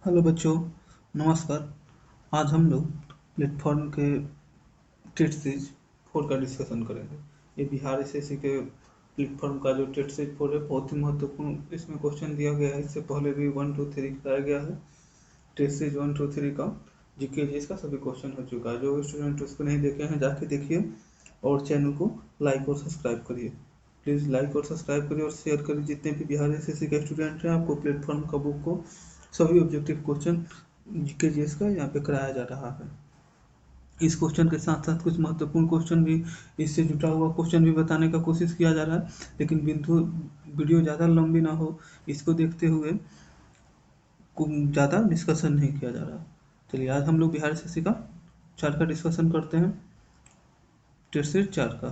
Hello बच्चों, नमस्कार। आज हम लोग प्लेटफॉर्म के टेट सीरीज 4 का डिस्कशन करेंगे। ये बिहार एसएससी के प्लेटफॉर्म का जो टेट सीरीज 4 है बहुत ही महत्वपूर्ण इसमें क्वेश्चन दिया गया है। इससे पहले भी 1 2 3 कराया गया है। टेट सीरीज 1 2 3 का जीके जीएस का सभी क्वेश्चन हो चुका है। जो स्टूडेंट उसको नहीं देखे हैं जाके देखिए और चैनल को लाइक और सब्सक्राइब करिए। प्लीज़ लाइक और सब्सक्राइब करिए और शेयर करिए। जितने भी बिहार एसएससी के स्टूडेंट हैं आपको प्लेटफॉर्म का बुक को सभी ऑब्जेक्टिव क्वेश्चन जीके जीएस का यहाँ पे कराया जा रहा है। इस क्वेश्चन के साथ साथ कुछ महत्वपूर्ण क्वेश्चन भी इससे जुटा हुआ क्वेश्चन भी बताने का कोशिश किया जा रहा है, लेकिन बिंदु वीडियो ज़्यादा लंबी ना हो इसको देखते हुए ज़्यादा डिस्कशन नहीं किया जा रहा। चलिए आज हम लोग बिहार एसएससी का 4 का डिस्कशन करते हैं। टेट सीरीज 4 का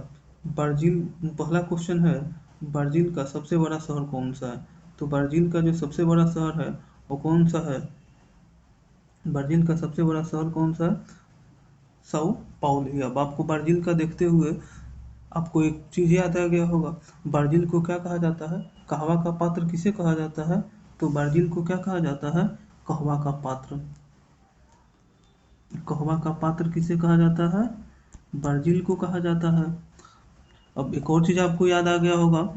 ब्राज़ील पहला क्वेश्चन है, ब्राज़ील का सबसे बड़ा शहर कौन सा है? तो ब्राज़ील का जो सबसे बड़ा शहर है वो कौन सा है? ब्राज़ील का सबसे बड़ा शहर कौन सा है? Sao Paulo. अब आपको ब्राज़ील का देखते हुए आपको एक चीज़ याद आ गया होगा, ब्राज़ील को क्या कहा जाता है? कहवा का पात्र किसे कहा जाता है? तो ब्राज़ील को क्या कहा जाता है? कहवा का पात्र। कहवा का पात्र किसे कहा जाता है? ब्राज़ील को कहा जाता है। अब एक और चीज़ आपको याद आ गया होगा,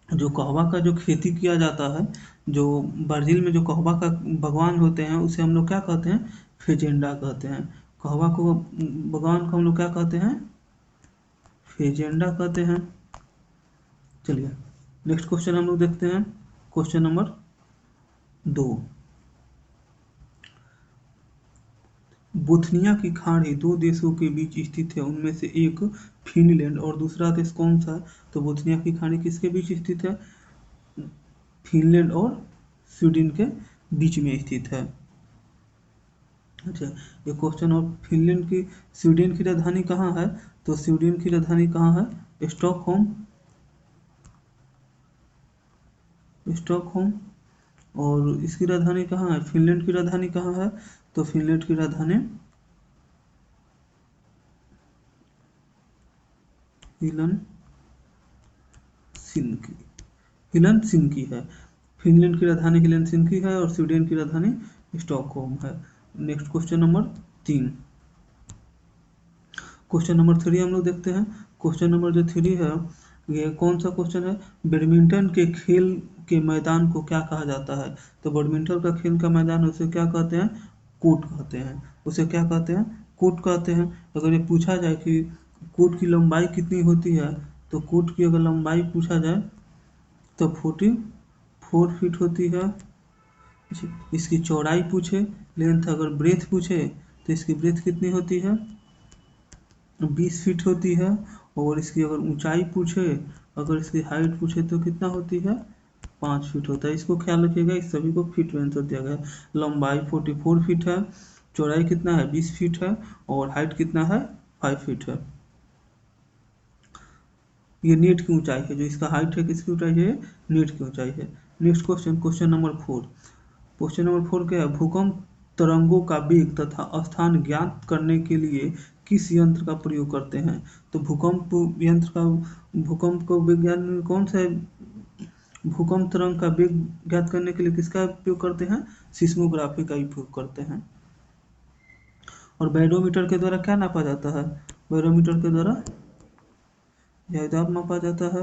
जो कहवा का जो खेती किया जाता है, जो ब्राज़ील में जो कहवा का बागवान होते हैं उसे हम लोग क्या कहते हैं? फेजेंडा कहते हैं। कहवा को बागवान को हम लोग क्या कहते हैं? फेजेंडा कहते हैं। चलिए नेक्स्ट क्वेश्चन हम लोग देखते हैं। Question number 2। बोथनिया की खाड़ी 2 देशों के बीच स्थित है, उनमें से एक फिनलैंड और दूसरा देश कौन सा है? तो बोथनिया की खाड़ी किसके बीच स्थित है? फिनलैंड और स्वीडन के बीच में स्थित है। अच्छा, ये क्वेश्चन और फिनलैंड की स्वीडन की राजधानी कहाँ है? तो स्वीडन की राजधानी कहाँ है? स्टॉकहोम। स्टॉकहोम। और इसकी राजधानी कहाँ है? फिनलैंड की राजधानी कहाँ है? तो फिनलैंड की राजधानी हेलसिंकी हेलसिंकी है। फिनलैंड की राजधानी हेलसिंकी है और स्वीडन की राजधानी स्टॉकहोम है। Next question number 3। Question number 3 हम लोग देखते हैं। क्वेश्चन नंबर जो 3 है ये कौन सा क्वेश्चन है? बैडमिंटन के खेल के मैदान को क्या कहा जाता है? तो बैडमिंटन का खेल का मैदान उसे क्या कहते हैं? कोर्ट कहते हैं। उसे क्या कहते हैं? कोर्ट कहते हैं। अगर ये पूछा जाए कि कोर्ट की लंबाई कितनी होती है, तो कोर्ट की अगर लंबाई पूछा जाए तो 44 फीट होती है। इसकी चौड़ाई पूछे, लेंथ अगर ब्रेथ पूछे तो इसकी ब्रेथ कितनी होती है? 20 फीट होती है। और इसकी अगर ऊंचाई पूछे, अगर इसकी हाइट पूछे तो कितना होती है? 5 फीट होता है। इसको ख्याल रखिएगा, इस सभी को फीट में आंसर दिया गया है। लंबाई 44 फीट है, चौड़ाई कितना है? 20 फीट है और हाइट कितना है? 5 फीट है। ये नेट की ऊंचाई है, जो इसका हाइट है किसकी ऊंचाई है? नेट की ऊंचाई है। Next question, question number 4। Question number 4 क्या है? भूकंप तरंगों का वेग तथा स्थान ज्ञात करने के लिए किस यंत्र का प्रयोग करते हैं? तो भूकंप को विज्ञान में कौन सा भूकंप तरंग का वेग ज्ञात करने के लिए किसका उपयोग करते हैं? सिस्मोग्राफी का उपयोग करते हैं। और बैरोमीटर के द्वारा क्या नापा जाता है? बैरोमीटर के द्वारा दाब मापा जाता है।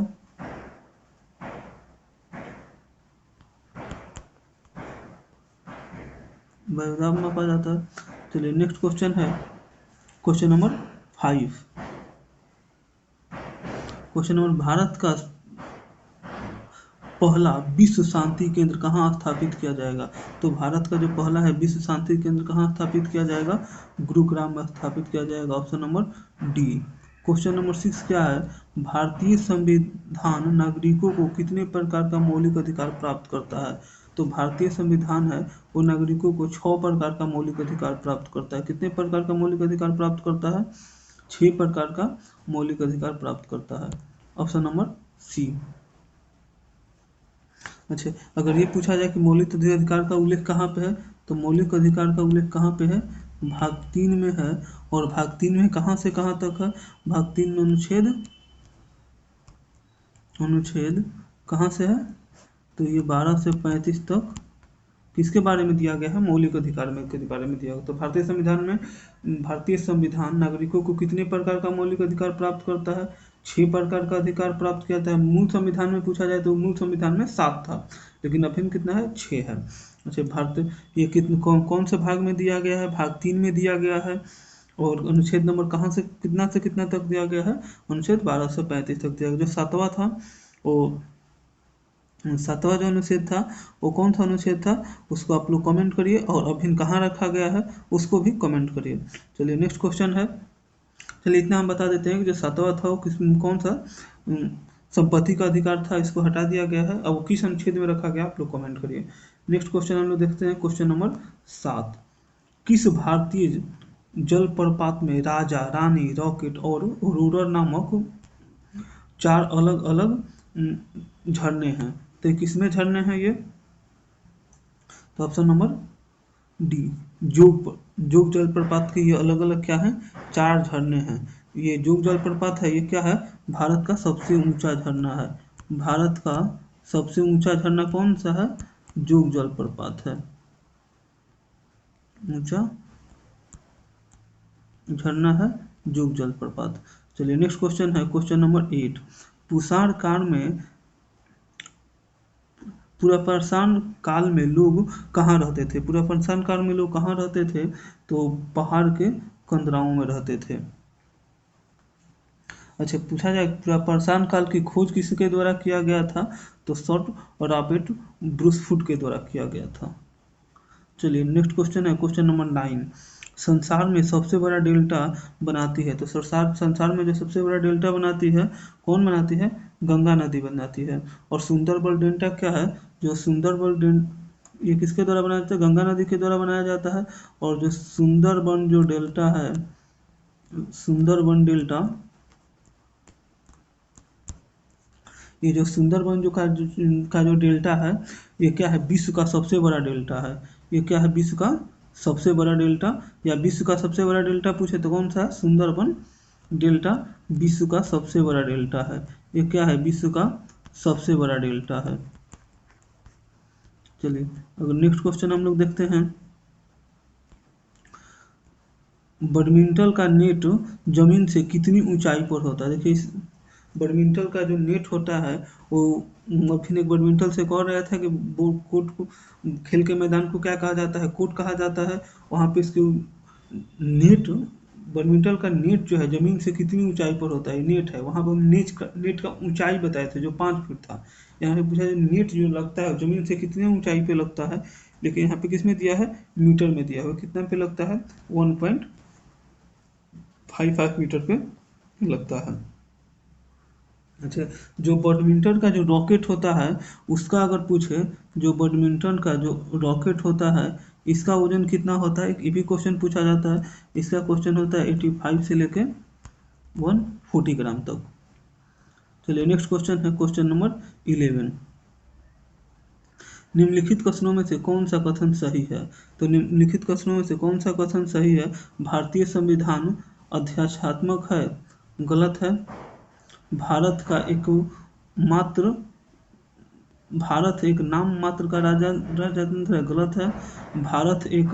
दाब मापा जाता है। चलिए नेक्स्ट क्वेश्चन है question number 5। Question number, Bharat का पहला विश्व शांति केंद्र कहाँ स्थापित किया जाएगा? तो भारत का जो पहला है विश्व शांति केंद्र कहाँ स्थापित किया जाएगा? गुरुग्राम में स्थापित किया जाएगा। Option number D. Question number 6 क्या है? भारतीय संविधान नागरिकों को कितने प्रकार का मौलिक अधिकार प्राप्त करता है? तो भारतीय संविधान है वो नागरिकों को 6 प्रकार का मौलिक अधिकार प्राप्त करता है। कितने प्रकार का मौलिक अधिकार प्राप्त करता है? 6 प्रकार का मौलिक अधिकार प्राप्त करता है। Option number C. अच्छा, अगर ये पूछा जाए कि मौलिक अधिकार का उल्लेख कहाँ पे है, तो मौलिक अधिकार का उल्लेख कहाँ पे है? भाग 3 में है। और भाग 3 में कहाँ से कहाँ तक है? भाग 3 में अनुच्छेद कहाँ से है? तो ये 12 से 35 तक किसके बारे में दिया गया है? मौलिक अधिकार में के बारे में दिया गया। तो भारतीय संविधान नागरिकों को कितने प्रकार का मौलिक अधिकार प्राप्त करता है? 6 प्रकार का अधिकार प्राप्त किया था। मूल संविधान में पूछा जाए तो मूल संविधान में 7 था, लेकिन अभी कितना है? 6 है। अच्छा, भारत ये कौन से भाग में दिया गया है? भाग 3 में दिया गया है। और अनुच्छेद नंबर कहाँ से कितना तक दिया गया है? अनुच्छेद 1235 तक दिया गया। जो 7वां था वो 7वां जो अनुच्छेद था वो कौन सा अनुच्छेद था? उसको आप लोग कमेंट करिए, और अभी कहाँ रखा गया है उसको भी कमेंट करिए। चलिए नेक्स्ट क्वेश्चन है। चलिए इतना हम बता देते हैं कि जो 7वां था वो कौन सा संपत्ति का अधिकार था, इसको हटा दिया गया है। अब वो किस अनुच्छेद में रखा गया आप लोग कमेंट करिए। नेक्स्ट क्वेश्चन हम लोग देखते हैं, क्वेश्चन नंबर 7। किस भारतीय जल प्रपात में राजा, रानी, रॉकेट और रूरर नामक 4 अलग अलग झरने हैं? तो ये किसमें झरने हैं ये? तो ऑप्शन नंबर डी, जोग जलप्रपात के ये अलग अलग क्या है? 4 झरने हैं। ये जोग जलप्रपात है, ये क्या है? भारत का सबसे ऊंचा झरना है। भारत का सबसे ऊंचा झरना कौन सा है? जोग जलप्रपात है, ऊंचा झरना है जोग जलप्रपात। चलिए नेक्स्ट क्वेश्चन है, क्वेश्चन नंबर 8। पुषाण काल में पुरापाषाण काल में लोग कहाँ रहते थे? पुरापाषाण काल में लोग कहाँ रहते थे? तो पहाड़ के कंदराओं में रहते थे। अच्छा, पूछा जाए पुरापाषाण काल की खोज किसके द्वारा किया गया था? तो सर रॉबर्ट ब्रूसफुट के द्वारा किया गया था। चलिए नेक्स्ट क्वेश्चन है, क्वेश्चन नंबर 9। संसार में सबसे बड़ा डेल्टा बनाती है? तो संसार में जो सबसे बड़ा डेल्टा बनाती है, कौन बनाती है? गंगा नदी बनाती है। और सुंदरबन डेल्टा क्या है? जो ये किसके द्वारा बनाया जाता है? गंगा नदी के द्वारा बनाया जाता है। और जो सुंदरबन जो डेल्टा है, सुंदरबन डेल्टा, ये जो सुंदरबन का जो डेल्टा है, ये क्या है? विश्व का सबसे बड़ा डेल्टा है। ये क्या है? विश्व का सबसे बड़ा डेल्टा, या विश्व का सबसे बड़ा डेल्टा पूछे तो कौन सा है? सुंदरबन डेल्टा विश्व का सबसे बड़ा डेल्टा है। ये क्या है? विश्व का सबसे बड़ा डेल्टा है। चलिए अगर नेक्स्ट क्वेश्चन हम लोग देखते हैं, बैडमिंटन का नेट जमीन से कितनी ऊंचाई पर होता है? देखिए बैडमिंटन का जो नेट होता है वो, फिर एक बैडमिंटन से कह रहा था कि वो कोर्ट को, खेल के मैदान को क्या कहा जाता है? कोर्ट कहा जाता है। वहाँ पे इसके नेट, बैडमिंटन का नेट जो है जमीन से कितनी ऊंचाई पर होता है? नेट है, वहाँ पर नेट का ऊंचाई बताए थे जो 5 फीट था। यहाँ पे पूछा नेट जो लगता है जमीन से कितनी ऊंचाई पे लगता है, लेकिन यहाँ पे किसमें दिया है? मीटर में दिया हुआ। कितना पे लगता है? 1.55 मीटर पे लगता है। अच्छा, जो बैडमिंटन का जो रॉकेट होता है उसका अगर पूछे, जो बैडमिंटन का जो रॉकेट होता है इसका वजन कितना होता है? ये भी क्वेश्चन पूछा जाता है। इसका क्वेश्चन होता है 85 से लेके 140 ग्राम तक। चलिए नेक्स्ट क्वेश्चन है, क्वेश्चन नंबर 11। निम्नलिखित कथनों में से कौन सा कथन सही है? तो निम्नलिखित कथनों में से कौन सा कथन सही है? भारतीय संविधान अध्यात्मक है, गलत है। भारत का एक मात्र भारत एक नाम मात्र का राजतंत्र है, गलत है। भारत एक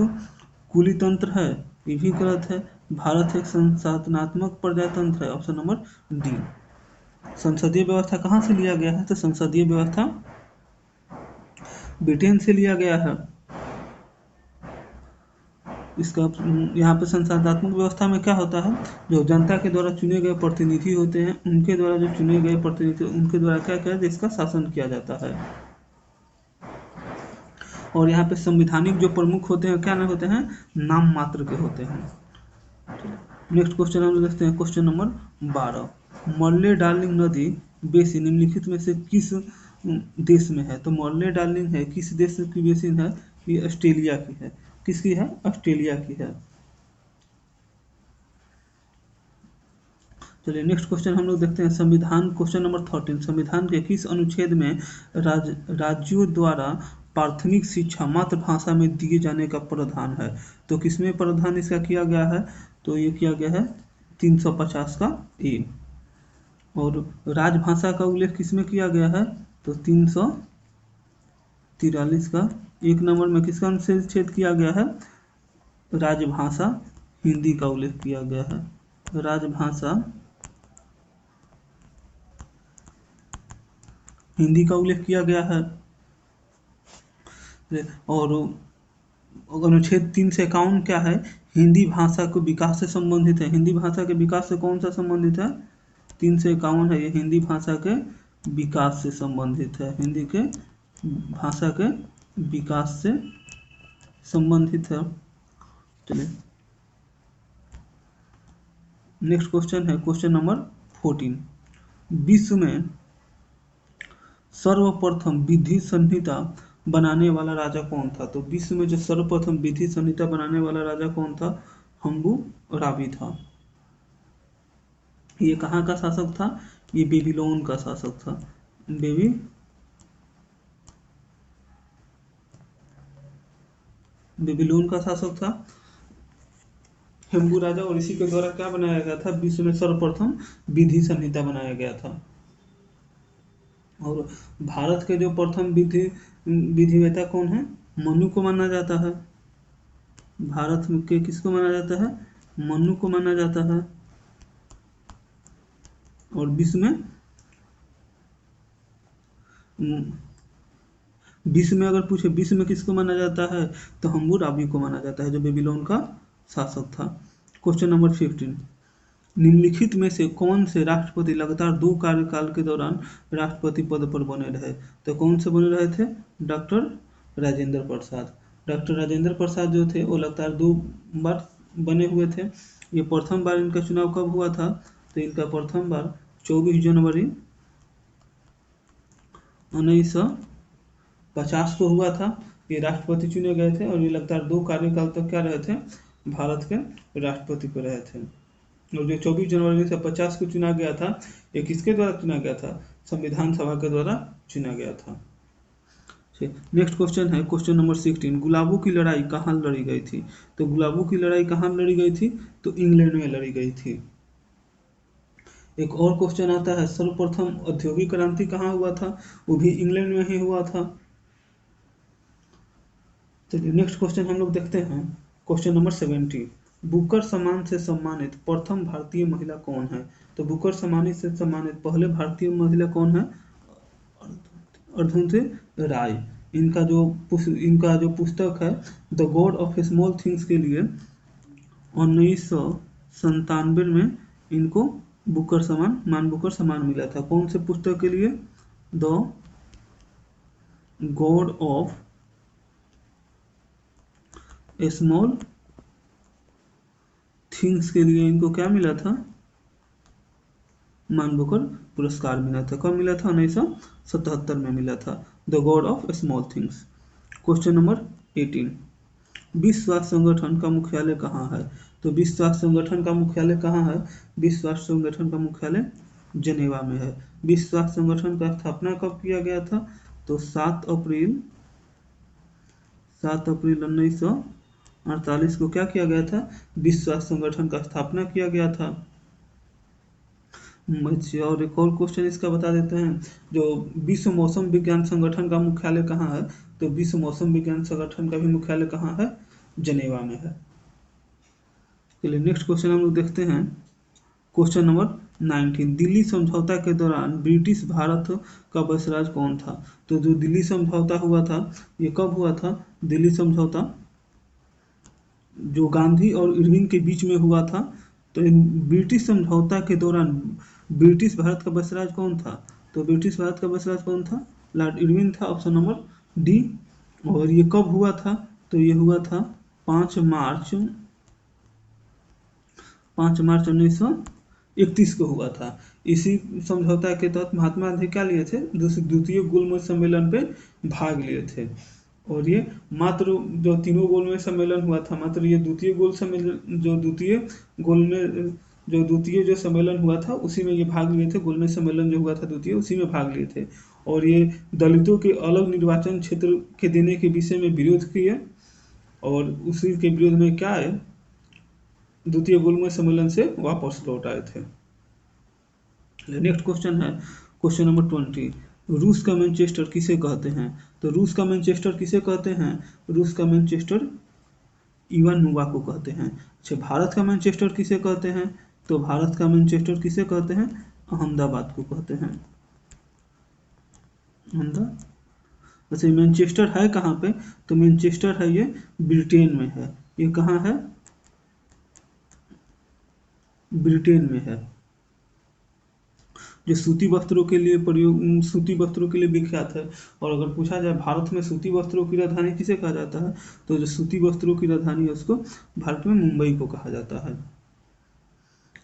कुलीतंत्र है, ये भी गलत है। भारत एक संस्थानात्मक प्रजातंत्र है, ऑप्शन नंबर डी। संसदीय व्यवस्था कहाँ से लिया गया है? तो संसदीय व्यवस्था ब्रिटेन से लिया गया है। इसका यहाँ पे संसदात्मक व्यवस्था में क्या होता है? जो जनता के द्वारा चुने गए प्रतिनिधि होते हैं, उनके द्वारा जो चुने गए प्रतिनिधि, उनके द्वारा क्या क्या इसका शासन किया जाता है। और यहाँ पे संवैधानिक जो प्रमुख होते हैं क्या नाम होते हैं? नाम मात्र के होते हैं। नेक्स्ट क्वेश्चन हम देखते हैं, क्वेश्चन नंबर 12। मॉर्ले डार्लिंग नदी बेसिन निम्नलिखित में से किस देश में है? तो मॉर्ले डार्लिंग है किस देश की बेसिन है? ये ऑस्ट्रेलिया की है। किसकी है? ऑस्ट्रेलिया की है। चलिए नेक्स्ट क्वेश्चन हम लोग देखते हैं, संविधान, क्वेश्चन नंबर 13। संविधान के किस अनुच्छेद में राज्यों द्वारा प्राथमिक शिक्षा मातृभाषा में दिए जाने का प्रावधान है? तो किसमें प्रावधान इसका किया गया है? तो ये किया गया है 350 का ए। और राजभाषा का उल्लेख किसमें किया गया है? तो 343 का 1 नंबर में किसका अनुच्छेद किया गया है? राजभाषा हिंदी का उल्लेख किया गया है। राजभाषा हिंदी का उल्लेख किया गया है। और अनुच्छेद 351 क्या है? हिंदी भाषा के विकास से संबंधित है। हिंदी भाषा के विकास से कौन सा संबंधित है? 351 है, ये हिंदी भाषा के विकास से संबंधित है। हिंदी के भाषा के विकास से संबंधित है। चलिए नेक्स्ट क्वेश्चन है क्वेश्चन नंबर 14। विश्व में सर्वप्रथम विधि संहिता बनाने वाला राजा कौन था? तो विश्व में जो सर्वप्रथम विधि संहिता बनाने वाला राजा कौन था? हम्बुराबी था। ये कहाँ का शासक था? ये बेबीलोन का शासक था। बेबीलोन का शासक था हेम्बू राजा, और इसी के द्वारा क्या बनाया गया था? विश्व में सर्वप्रथम विधि संहिता बनाया गया था। और भारत के जो प्रथम विधिवेता कौन है? मनु को माना जाता है। भारत के किसको माना जाता है? मनु को माना जाता है। और विश्व में अगर पूछे विश्व में किसको माना जाता है, तो हम्बुराबी को माना जाता है, जो बेबीलोन का शासक था। Question number 15। निम्नलिखित में से कौन से राष्ट्रपति लगातार 2 कार्यकाल के दौरान राष्ट्रपति पद पर बने रहे? तो कौन से बने रहे थे? डॉक्टर राजेंद्र प्रसाद। डॉक्टर राजेंद्र प्रसाद जो थे वो लगातार 2 बार बने हुए थे। ये प्रथम बार इनका चुनाव कब हुआ था? तो इनका प्रथम बार 24 जनवरी 1950 को हुआ था। ये राष्ट्रपति चुने गए थे और ये लगातार 2 कार्यकाल तक क्या रहे थे? भारत के राष्ट्रपति पे रहे थे। और जो 24 जनवरी 1950 को चुना गया था, ये किसके द्वारा चुना गया था? संविधान सभा के द्वारा चुना गया था। नेक्स्ट क्वेश्चन है क्वेश्चन नंबर 16। गुलाबों की लड़ाई कहाँ लड़ी गई थी? तो गुलाबों की लड़ाई कहाँ लड़ी गई थी? तो इंग्लैंड में लड़ी गई थी। एक और क्वेश्चन आता है, सर्वप्रथम औद्योगिक क्रांति कहाँ हुआ था? वो भी इंग्लैंड में ही हुआ था। चलिए नेक्स्ट क्वेश्चन हम लोग देखते हैं क्वेश्चन नंबर 17। बुकर सम्मान से सम्मानित प्रथम भारतीय महिला कौन है? तो बुकर सम्मान से सम्मानित पहले भारतीय महिला कौन है? अरुंधति राय। इनका जो पुस्तक है the God of small things के लिए 1997 में इनको बुकर सम्मान मिला था। कौन से पुस्तक के लिए? The God of small things के लिए इनको क्या मिला था? मानबुकर पुरस्कार मिला था। कब मिला था? 1977 में मिला था। The God of small things. Question number 18। विश्व स्वास्थ्य संगठन का मुख्यालय कहाँ है? तो विश्व स्वास्थ्य संगठन का मुख्यालय कहाँ है? विश्व स्वास्थ्य संगठन का मुख्यालय जनेवा में है। विश्व स्वास्थ्य संगठन का स्थापना कब किया गया था? तो 7 अप्रैल 1948 को क्या किया गया था? विश्व स्वास्थ्य संगठन का स्थापना किया गया था। और एक और क्वेश्चन इसका बता देते हैं, जो विश्व मौसम विज्ञान संगठन का मुख्यालय कहाँ है? तो विश्व मौसम विज्ञान संगठन का भी मुख्यालय कहाँ है? जनेवा में है। चलिए नेक्स्ट क्वेश्चन हम लोग देखते हैं क्वेश्चन नंबर 19। दिल्ली समझौता के दौरान ब्रिटिश भारत का बसराज कौन था? तो जो दिल्ली समझौता हुआ था, ये कब हुआ था? दिल्ली समझौता जो गांधी और इरविन के बीच में हुआ था। तो ब्रिटिश समझौता के दौरान ब्रिटिश भारत का बसराज कौन था? तो ब्रिटिश भारत का बसराज कौन था? लॉर्ड इरविन था, ऑप्शन नंबर डी। और ये कब हुआ था? तो ये हुआ था 5 मार्च 1931 को हुआ था। इसी समझौता के तहत महात्मा गांधी क्या लिए थे? द्वितीय गोलमेज सम्मेलन पे भाग लिए थे। और ये मात्र जो तीनों गोलमेज सम्मेलन हुआ था, मात्र ये द्वितीय जो सम्मेलन हुआ था उसी में ये भाग लिए थे। गोलमेज सम्मेलन जो हुआ था द्वितीय, उसी में भाग लिए थे। और ये दलितों के अलग निर्वाचन क्षेत्र के देने के विषय में विरोध किए, और उसी के विरोध में क्या है, द्वितीय गोलमेज सम्मेलन से वापस लौट आए थे। नेक्स्ट क्वेश्चन है क्वेश्चन नंबर 20। रूस का मैनचेस्टर किसे कहते हैं? तो रूस का मैनचेस्टर किसे कहते हैं? रूस का मैनचेस्टर इवान नोवा को कहते हैं। अच्छा, भारत का मैनचेस्टर किसे कहते हैं? तो भारत का मैनचेस्टर किसे कहते हैं? अहमदाबाद को कहते हैं। अहमदाबाद। अच्छा, मैनचेस्टर है कहाँ पे? तो मैनचेस्टर है ये ब्रिटेन में है। ये कहाँ है? ब्रिटेन में है। जो सूती वस्त्रों के लिए सूती वस्त्रों के लिए विख्यात है। और अगर पूछा जाए भारत में सूती वस्त्रों की राजधानी किसे कहा जाता है, तो जो सूती वस्त्रों की राजधानी है उसको भारत में मुंबई को कहा जाता है।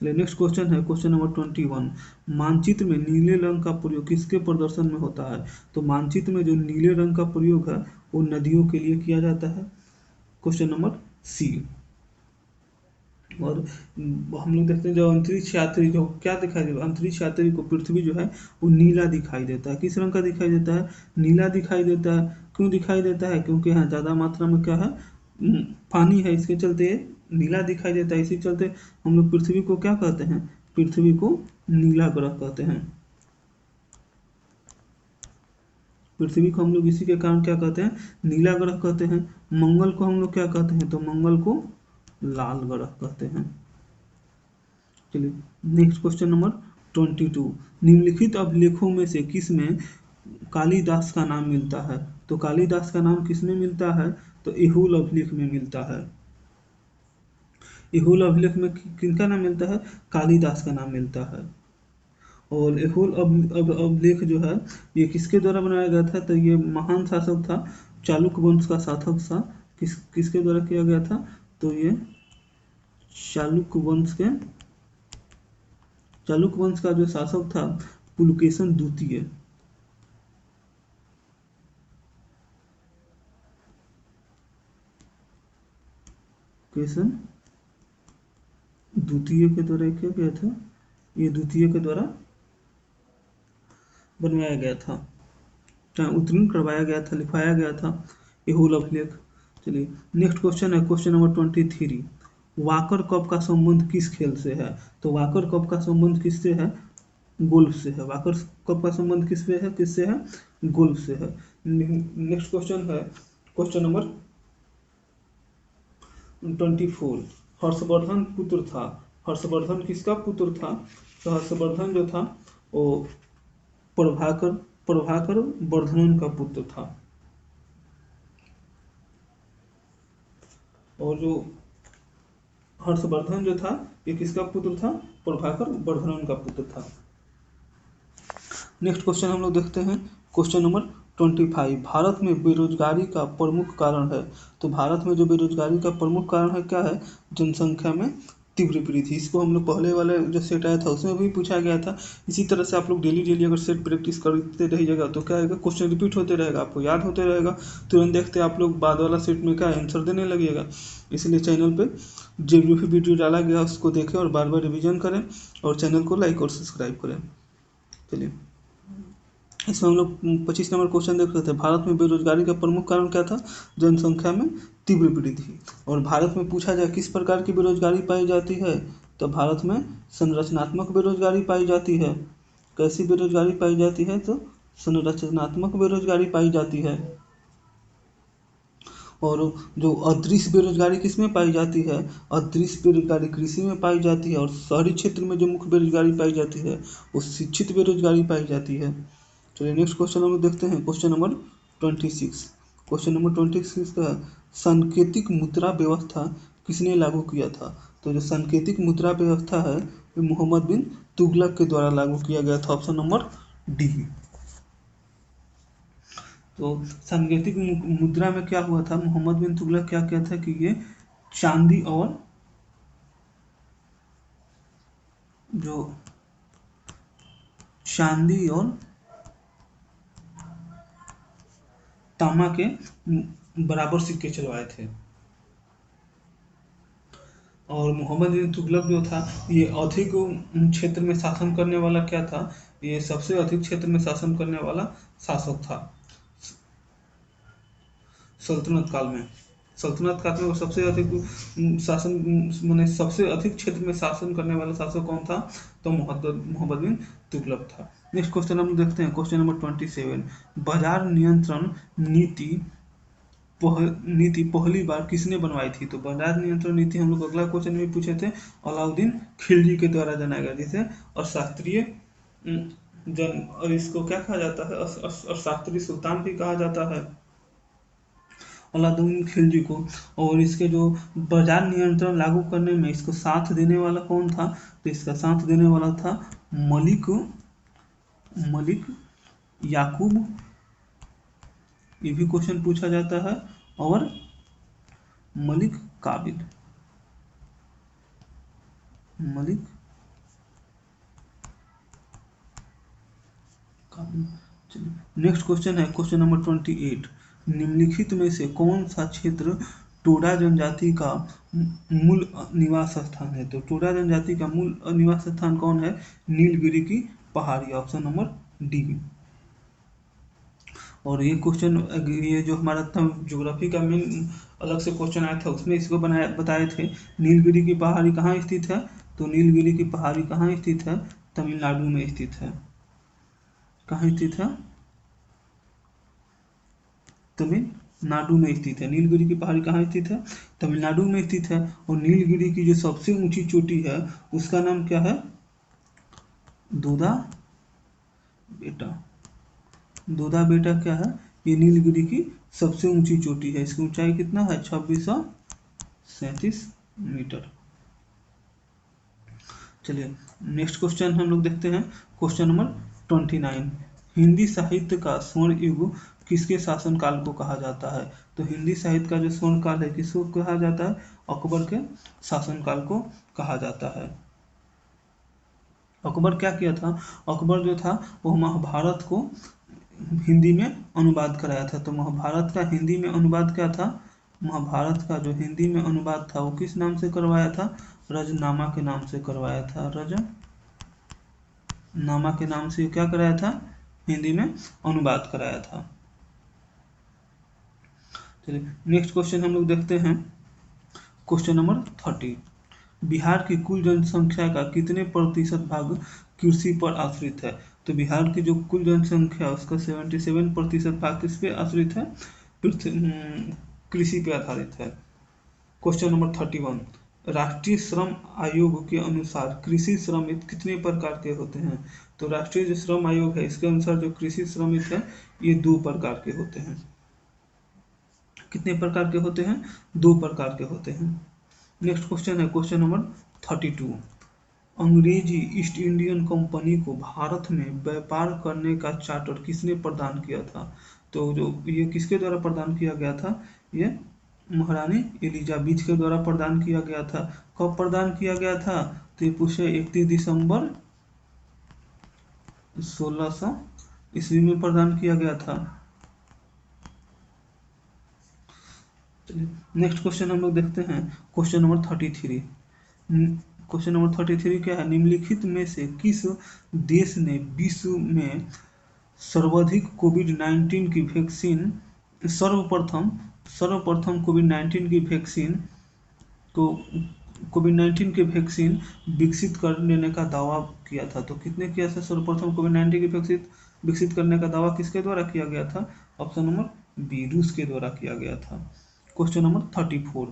नेक्स्ट क्वेश्चन है क्वेश्चन नंबर 21। मानचित्र में नीले रंग का प्रयोग किसके प्रदर्शन में होता है? तो मानचित्र में जो नीले रंग का प्रयोग है वो नदियों के लिए किया जाता है। Question number C. और हम लोग देखते हैं जो अंतरिक्ष यात्री जो क्या दिखाई देता है, अंतरिक्ष यात्री को पृथ्वी जो है वो नीला दिखाई देता है। किस रंग का दिखाई देता है? नीला दिखाई देता है। क्यों दिखाई देता है? क्योंकि यहाँ ज़्यादा मात्रा में क्या है, पानी है, इसके चलते नीला दिखाई देता है। इसी चलते हम लोग पृथ्वी को क्या कहते हैं? पृथ्वी को नीला ग्रह कहते हैं। पृथ्वी को हम लोग इसी के कारण क्या कहते हैं? नीला ग्रह कहते हैं। मंगल को हम लोग क्या कहते हैं? तो मंगल को लाल ग्रह कहते हैं। चलिए नेक्स्ट क्वेश्चन नंबर 22। निम्नलिखित अभिलेखों में से किस में कालिदास का नाम मिलता है? तो कालिदास का नाम किस में मिलता है? तो एहुल अभिलेख में मिलता है। एहुल अभिलेख में किनका नाम मिलता है? कालिदास का नाम मिलता है। और एहुल अभिलेख जो है ये किसके द्वारा बनाया गया था? तो ये महान शासक था, चालुक्य वंश का शासक था। किसके द्वारा किया गया था? तो ये चालुक्य वंश का जो शासक था पुलकेशन द्वितीय। केशन द्वितीय के द्वारा किया गया था। ये द्वितीय के द्वारा बनवाया गया था, उत्तीर्ण करवाया गया था, लिखवाया गया था ये होल अभिलेख। चलिए नेक्स्ट क्वेश्चन है क्वेश्चन नंबर 23। वाकर कप का संबंध किस खेल से है? तो वाकर कप का संबंध किससे है? गोल्फ से है। वाकर कप का संबंध किससे है? गोल्फ से है। नेक्स्ट क्वेश्चन है क्वेश्चन नंबर 24। हर्षवर्धन पुत्र था। हर्षवर्धन किसका पुत्र था? तो हर्षवर्धन जो था वो प्रभाकर वर्धनन का पुत्र था। और जो हर्षवर्धन जो था ये किसका पुत्र था? प्रभाकर वर्धनन का पुत्र था। नेक्स्ट क्वेश्चन हम लोग देखते हैं क्वेश्चन नंबर 25। भारत में बेरोजगारी का प्रमुख कारण है। तो भारत में जो बेरोजगारी का प्रमुख कारण है क्या है? जनसंख्या में तीव्र वृद्धि। इसको हम लोग पहले वाले जो सेट आया था उसमें भी पूछा गया था। इसी तरह से आप लोग डेली अगर सेट प्रैक्टिस करते रहिएगा तो क्या होगा, क्वेश्चन रिपीट होते रहेगा, आपको याद होते रहेगा, तुरंत देखते आप लोग बाद वाला सेट में क्या आंसर देने लगेगा। इसलिए चैनल पे जो भी वीडियो डाला गया उसको देखें और बार बार रिविजन करें और चैनल को लाइक और सब्सक्राइब करें। चलिए इसमें हम लोग 25 नंबर क्वेश्चन देख रहे थे। भारत में बेरोजगारी का प्रमुख कारण क्या था? जनसंख्या में तीव्र वृद्धि। और भारत में पूछा जाए किस प्रकार की बेरोजगारी पाई जाती है? तो भारत में संरचनात्मक बेरोजगारी पाई जाती है। कैसी बेरोजगारी पाई जाती है? तो संरचनात्मक बेरोजगारी पाई जाती है। और जो अदृश्य बेरोजगारी किस में पाई जाती है? अदृश्य बेरोजगारी कृषि में पाई जाती है। और शहरी क्षेत्र में जो मुख्य बेरोजगारी पाई जाती है वो शिक्षित बेरोजगारी पाई जाती है। चलिए नेक्स्ट क्वेश्चन हम लोग देखते हैं क्वेश्चन नंबर 26। क्वेश्चन नंबर 26 का सांकेतिक मुद्रा व्यवस्था किसने लागू किया था? तो जो सांकेतिक मुद्रा व्यवस्था है वो मोहम्मद बिन तुगलक के द्वारा लागू किया गया था। Option number D. तो सांकेतिक मुद्रा में क्या हुआ था? मोहम्मद बिन तुगलक क्या किया था कि ये चांदी और तांबा के बराबर सिक्के चलवाए थे। और मोहम्मद बिन तुगलक जो था ये अधिक क्षेत्र में शासन करने वाला क्या था? ये सबसे अधिक क्षेत्र में शासन करने वाला शासक था सल्तनत काल में वो सबसे अधिक शासन सबसे अधिक क्षेत्र में शासन करने वाला शासक कौन था? तो मोहम्मद बिन दुर्लभ था। नेक्स्ट क्वेश्चन हम देखते हैं, क्वेश्चन नंबर 27। बाजार नियंत्रण नीति पहली बार किसने बनवाई थी? तो बाजार नियंत्रण नीति हम लोग अगला क्वेश्चन में पूछे थे, अलाउद्दीन खिलजी के द्वारा बनाया गया, जिसे अशास्त्रीय जन, और इसको क्या कहा जाता है, अशास्त्रीय सुल्तान भी कहा जाता है, अलाउद्दीन खिलजी को। और इसके जो बाजार नियंत्रण लागू करने में इसको साथ देने वाला कौन था? तो इसका साथ देने वाला था मलिक याकूब, ये भी क्वेश्चन पूछा जाता है, और मलिक काबिल। चलिए नेक्स्ट क्वेश्चन है, क्वेश्चन नंबर 28। निम्नलिखित में से कौन सा क्षेत्र टोडा जनजाति का मूल निवास स्थान है? तो टोडा जनजाति का मूल निवास स्थान कौन है? नीलगिरी की पहाड़ी, ऑप्शन नंबर डी। और ये क्वेश्चन, ये जो हमारा ज्योग्राफी का मेन अलग से क्वेश्चन आया था, उसमें इसको बताए थे। नीलगिरी की पहाड़ी कहाँ स्थित है? तो नीलगिरी की पहाड़ी कहाँ स्थित है? तमिलनाडु में स्थित है। कहाँ स्थित है? तमिलनाडु में स्थित है। नीलगिरी की पहाड़ी कहाँ स्थित है? तमिलनाडु में स्थित है। और नीलगिरी की जो सबसे ऊंची चोटी है उसका नाम क्या है? दोदा बेटा। दोदा बेटा क्या है? ये नीलगिरी की सबसे ऊंची चोटी है। इसकी ऊंचाई कितना है? 2637 मीटर। चलिए नेक्स्ट क्वेश्चन हम लोग देखते हैं, क्वेश्चन नंबर 29। हिंदी साहित्य का स्वर्ण युग किसके शासनकाल को कहा जाता है? तो हिंदी साहित्य का जो स्वर्ण काल है किसको कहा जाता है? अकबर के शासनकाल को कहा जाता है। अकबर क्या किया था? अकबर जो था वो महाभारत को हिंदी में अनुवाद कराया था। तो महाभारत का हिंदी में अनुवाद क्या था? महाभारत का जो हिंदी में अनुवाद था वो किस नाम से करवाया था? रजनामा के नाम से करवाया था। रजनामा के नाम से क्या कराया था? हिंदी में अनुवाद कराया था। चलिए नेक्स्ट क्वेश्चन हम लोग देखते हैं, क्वेश्चन नंबर 30। बिहार की कुल जनसंख्या का कितने प्रतिशत भाग कृषि पर आश्रित है? तो बिहार की जो कुल जनसंख्या उसका 77% भाग किस पे आश्रित है? कृषि पे आधारित है। Question number 31। राष्ट्रीय श्रम आयोग के अनुसार कृषि श्रमिक कितने प्रकार के होते हैं? तो राष्ट्रीय जो श्रम आयोग है इसके अनुसार जो कृषि श्रमिक है ये 2 प्रकार के होते हैं। कितने प्रकार के होते हैं? 2 प्रकार के होते हैं। नेक्स्ट क्वेश्चन है, क्वेश्चन नंबर 32। अंग्रेजी ईस्ट इंडियन कंपनी को भारत में व्यापार करने का चार्टर किसने प्रदान किया था? तो जो ये किसके द्वारा प्रदान किया गया था? ये महारानी एलिजाबेथ के द्वारा प्रदान किया गया था। कब प्रदान किया गया था? तो ये पूछे 31 दिसंबर 1600 ईस्वी में प्रदान किया गया था। नेक्स्ट क्वेश्चन हम लोग देखते हैं, क्वेश्चन नंबर 33। क्वेश्चन नंबर 33 क्या है? निम्नलिखित में से किस देश ने विश्व में सर्वाधिक कोविड-19 की वैक्सीन सर्वप्रथम कोविड-19 की वैक्सीन को कोविड-19 की वैक्सीन विकसित करने का दावा किया था? तो कितने किया था? सर्वप्रथम कोविड-19 की वैक्सीन विकसित करने का दावा किसके द्वारा किया गया था? ऑप्शन नंबर बी, रूस के द्वारा किया गया था। Question number 34।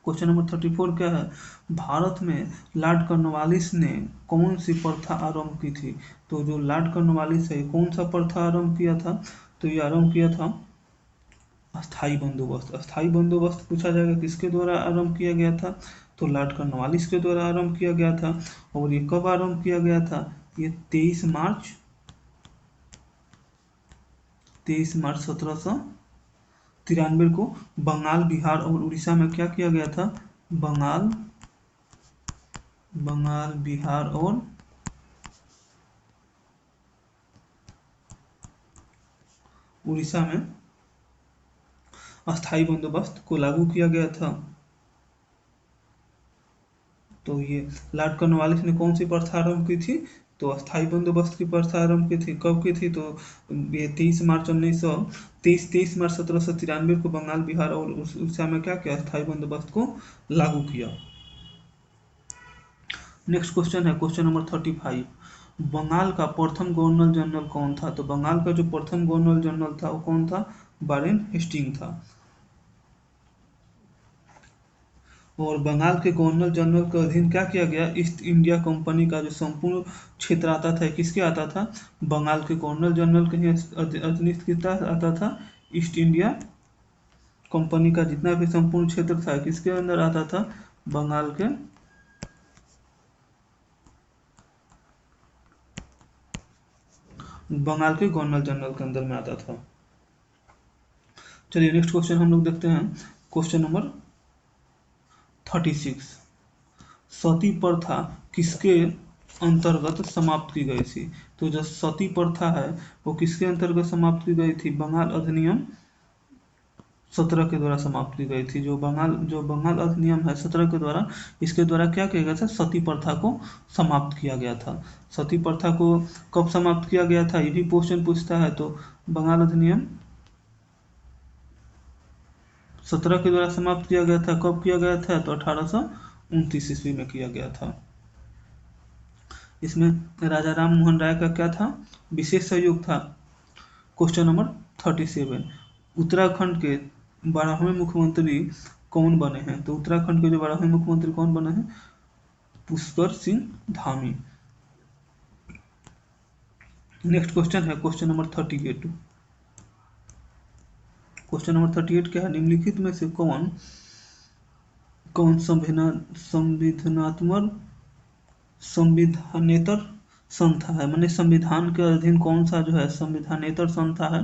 क्वेश्चन नंबर 34 क्या है? भारत में लॉर्ड कॉर्नवालिस ने कौन सी प्रथा आरंभ की थी? तो जो लॉर्ड कॉर्नवालिस है कौन सा प्रथा आरंभ किया था? तो ये आरंभ किया था अस्थाई बंदोबस्त। अस्थाई बंदोबस्त पूछा जाएगा किसके द्वारा आरंभ किया गया था? तो लॉर्ड कॉर्नवालिस के द्वारा आरंभ किया गया था। और ये कब आरंभ किया गया था? ये 23 मार्च 1793 को बंगाल, बिहार और उड़ीसा में क्या किया गया था? बंगाल, बिहार और उड़ीसा में अस्थाई बंदोबस्त को लागू किया गया था। तो ये लॉर्ड कॉर्नवालिस ने कौन सी प्रथा आरंभ की थी? तो अस्थाई बंदोबस्त की प्रथा आरंभ की थी। कब की थी? तो ये 23 मार्च 1793 को बंगाल, बिहार और उड़ीसा में क्या किया? अस्थाई बंदोबस्त को लागू किया। नेक्स्ट क्वेश्चन है क्वेश्चन नंबर 35। बंगाल का प्रथम गवर्नर जनरल कौन था? तो बंगाल का जो प्रथम गवर्नर जनरल था वो कौन था? वारेन हेस्टिंग था। और बंगाल के गवर्नर जनरल के अधीन क्या किया गया? ईस्ट इंडिया कंपनी का जो संपूर्ण क्षेत्र आता था किसके आता था? बंगाल के गवर्नर जनरल के ही अधीनस्थ कितना आता था? ईस्ट इंडिया कंपनी का जितना भी संपूर्ण क्षेत्र था किसके अंदर आता था? बंगाल के गवर्नर जनरल के अंदर में आता था। चलिए नेक्स्ट क्वेश्चन हम लोग देखते हैं क्वेश्चन नंबर 36। सती प्रथा किसके अंतर्गत समाप्त की गई थी? तो जो सती प्रथा है वो किसके अंतर्गत समाप्त की गई थी? बंगाल अधिनियम 17 के द्वारा समाप्त की गई थी। जो बंगाल अधिनियम है 17 के द्वारा, इसके द्वारा क्या किया गया था? सती प्रथा को समाप्त किया गया था। सती प्रथा को कब समाप्त किया गया था ये भी क्वेश्चन पूछता है। तो बंगाल अधिनियम 17 के द्वारा समाप्त किया गया था। कब किया गया था? तो 1829 ईस्वी में किया गया था। इसमें राजा राम मोहन राय का क्या था? विशेष सहयोग था। Question number 37। उत्तराखंड के 12वें मुख्यमंत्री कौन बने हैं? तो उत्तराखंड के जो 12वें मुख्यमंत्री कौन बने हैं? पुष्कर सिंह धामी। नेक्स्ट क्वेश्चन है क्वेश्चन नंबर 38। क्वेश्चन नंबर 38 क्या है? निम्नलिखित में से कौन कौन संविधानात्मक संविधानेतर संस्था है? माने संविधान के अधीन कौन सा जो है संविधानेतर संस्था है?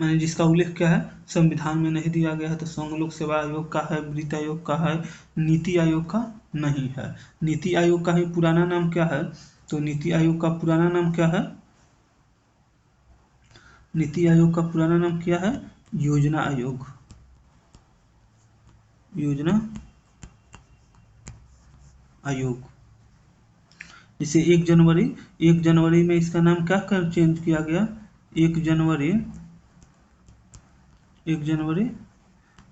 मैंने जिसका उल्लेख क्या है संविधान में नहीं दिया गया है। तो संघ लोक सेवा आयोग का है, वित्त आयोग का है, नीति आयोग का नहीं है। नीति आयोग का ही पुराना नाम क्या है? तो नीति आयोग का पुराना नाम क्या है? नीति आयोग का पुराना नाम क्या है? योजना आयोग। योजना आयोग। जैसे 1 जनवरी में इसका नाम क्या कर चेंज किया गया? 1 जनवरी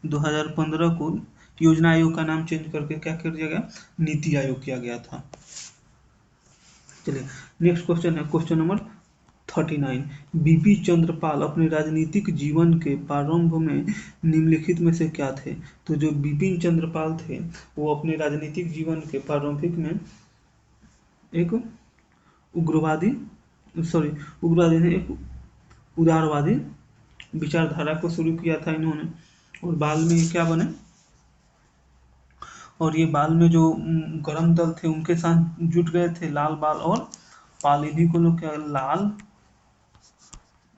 2015 को योजना आयोग का नाम चेंज करके क्या कर दिया गया? नीति आयोग किया गया था। चलिए नेक्स्ट क्वेश्चन है क्वेश्चन नंबर 39। बीपी चंद्रपाल अपने राजनीतिक जीवन के प्रारंभ में निम्नलिखित में से क्या थे? तो जो बिपिन चंद्रपाल थे वो अपने राजनीतिक जीवन के प्रारंभिक में एक उग्रवादी उग्रवादी ने एक उदारवादी विचारधारा को शुरू किया था इन्होंने। और बाद में ये क्या बने? और ये बाद में जो गरम दल थे उनके साथ जुट गए थे, लाल बाल और पाल। इन्हीं को लोग क्या, लाल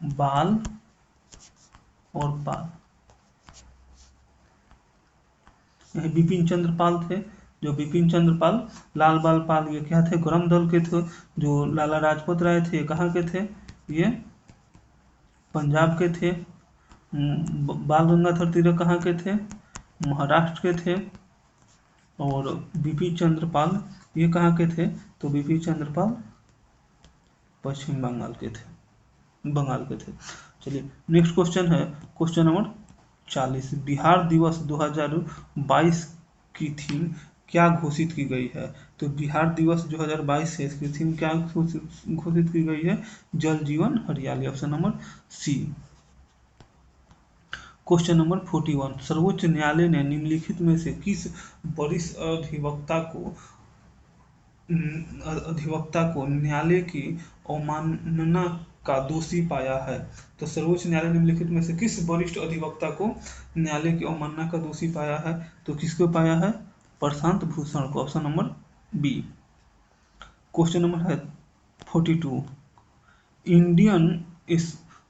बाल और पाल, यह बिपिन चंद्र पाल थे। जो बिपिन चंद्र पाल, लाल बाल पाल, ये क्या थे? गरम दल के थे। जो लाला लाजपत राय थे कहाँ के थे? ये पंजाब के थे। बाल गंगाधर तिलक कहाँ के थे? महाराष्ट्र के थे। और बिपिन चंद्र पाल ये कहाँ के थे? तो बिपिन चंद्र पाल पश्चिम बंगाल के थे। चलिए नेक्स्ट क्वेश्चन है क्वेश्चन नंबर 40। बिहार दिवस 2022 की थीम क्या घोषित की गई है? तो बिहार दिवस 2022 है, इसकी थीम क्या घोषित की गई है? जल जीवन हरियाली। Option number C. Question number 41। सर्वोच्च न्यायालय ने निम्नलिखित में से किस वरिष्ठ अधिवक्ता को न्यायालय की अवमानना का दोषी पाया है? तो सर्वोच्च न्यायालय निम्नलिखित में से किस वरिष्ठ अधिवक्ता को न्यायालय की अवमानना का दोषी पाया है? तो किसको पाया है? प्रशांत भूषण को। Option number B. Question number है 42। इंडियन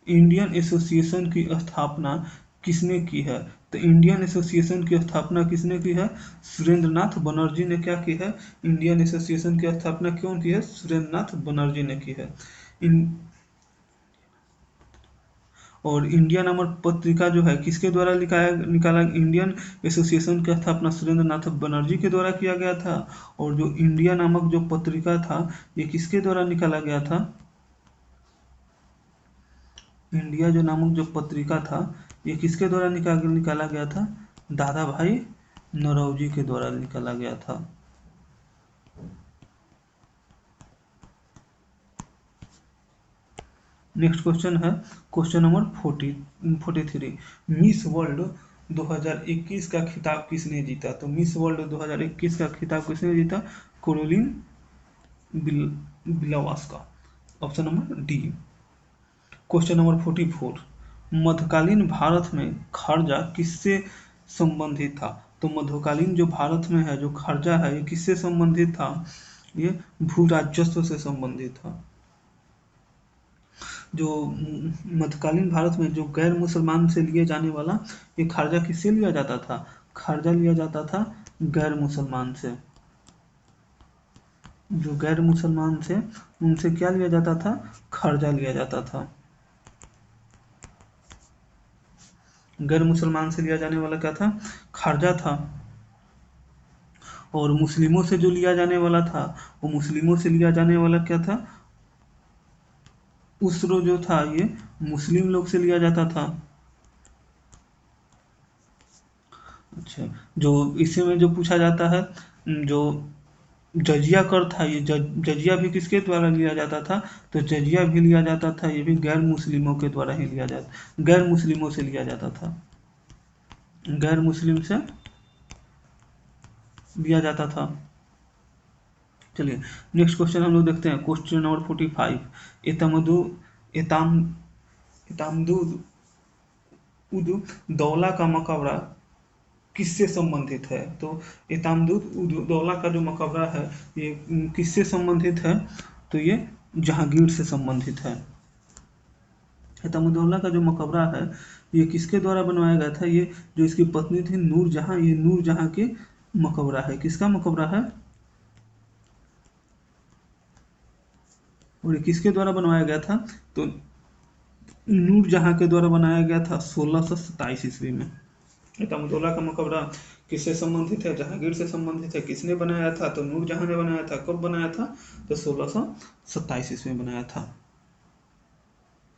इंडियन एसोसिएशन की स्थापना किसने की है? तो इंडियन एसोसिएशन की स्थापना किसने की है? सुरेंद्रनाथ बनर्जी ने क्या की है? इंडियन एसोसिएशन की स्थापना क्यों की है? सुरेंद्रनाथ बनर्जी ने की है। और इंडिया नामक पत्रिका जो है किसके द्वारा निकाला? इंडियन एसोसिएशन की स्थापना सुरेंद्रनाथ बनर्जी के द्वारा किया गया था। और जो इंडिया नामक जो पत्रिका था ये किसके द्वारा निकाला गया था? इंडिया जो नामक जो पत्रिका था ये किसके द्वारा निकाला गया था? दादा भाई नौरोजी के द्वारा निकाला गया था। नेक्स्ट क्वेश्चन है क्वेश्चन नंबर 43। मिस वर्ल्ड 2021 का खिताब किसने जीता? तो मिस वर्ल्ड 2021 का खिताब किसने जीता? Karolina Bielawska. Option number D. Question number 44। मध्यकालीन भारत में खर्जा किससे संबंधित था? तो मध्यकालीन जो भारत में है जो खर्जा है ये किससे संबंधित था? ये भू राजस्व से संबंधित था। जो मध्यकालीन भारत में जो गैर मुसलमान से लिए जाने वाला ये खर्जा किससे लिया जाता था? खर्जा लिया जाता था गैर मुसलमान से। जो गैर मुसलमान से उनसे क्या लिया जाता था? खर्जा लिया जाता था। गैर मुसलमान से लिया जाने वाला क्या था? खर्जा था। और मुस्लिमों से जो लिया जाने वाला था वो मुस्लिमों से लिया जाने वाला क्या था? उसरो जो था ये मुस्लिम लोग से लिया जाता था। अच्छा, जो इसी में जो पूछा जाता है जो जजिया कर था ये जजिया भी किसके द्वारा लिया जाता था? तो जजिया भी लिया जाता था, ये भी गैर मुस्लिमों के द्वारा ही लिया जाता, गैर मुस्लिमों से लिया जाता था, गैर मुस्लिम से लिया जाता था। चलिए नेक्स्ट क्वेश्चन हम लोग देखते हैं क्वेश्चन नंबर 45। एतमदु एताम एतामदुद उद दौला का मकबरा किससे संबंधित है? तो एतामदुद उद दौला का जो मकबरा है ये किससे संबंधित है? तो ये जहांगीर से संबंधित है। एतामुद्दौला का जो मकबरा है ये किसके द्वारा बनवाया गया था? ये जो इसकी पत्नी थी नूरजहां, ये नूरजहां के मकबरा है। किसका मकबरा है? और ये किसके द्वारा बनवाया गया था? तो नूरजहां के द्वारा बनाया गया था 1627 ईस्वी में। एतामुद्दौला का मकबरा किससे संबंधित है? जहांगीर से संबंधित है। किसने बनाया था? तो नूरजहां ने बनाया था। कब बनाया था? तो 1627 ईस्वी में बनाया था।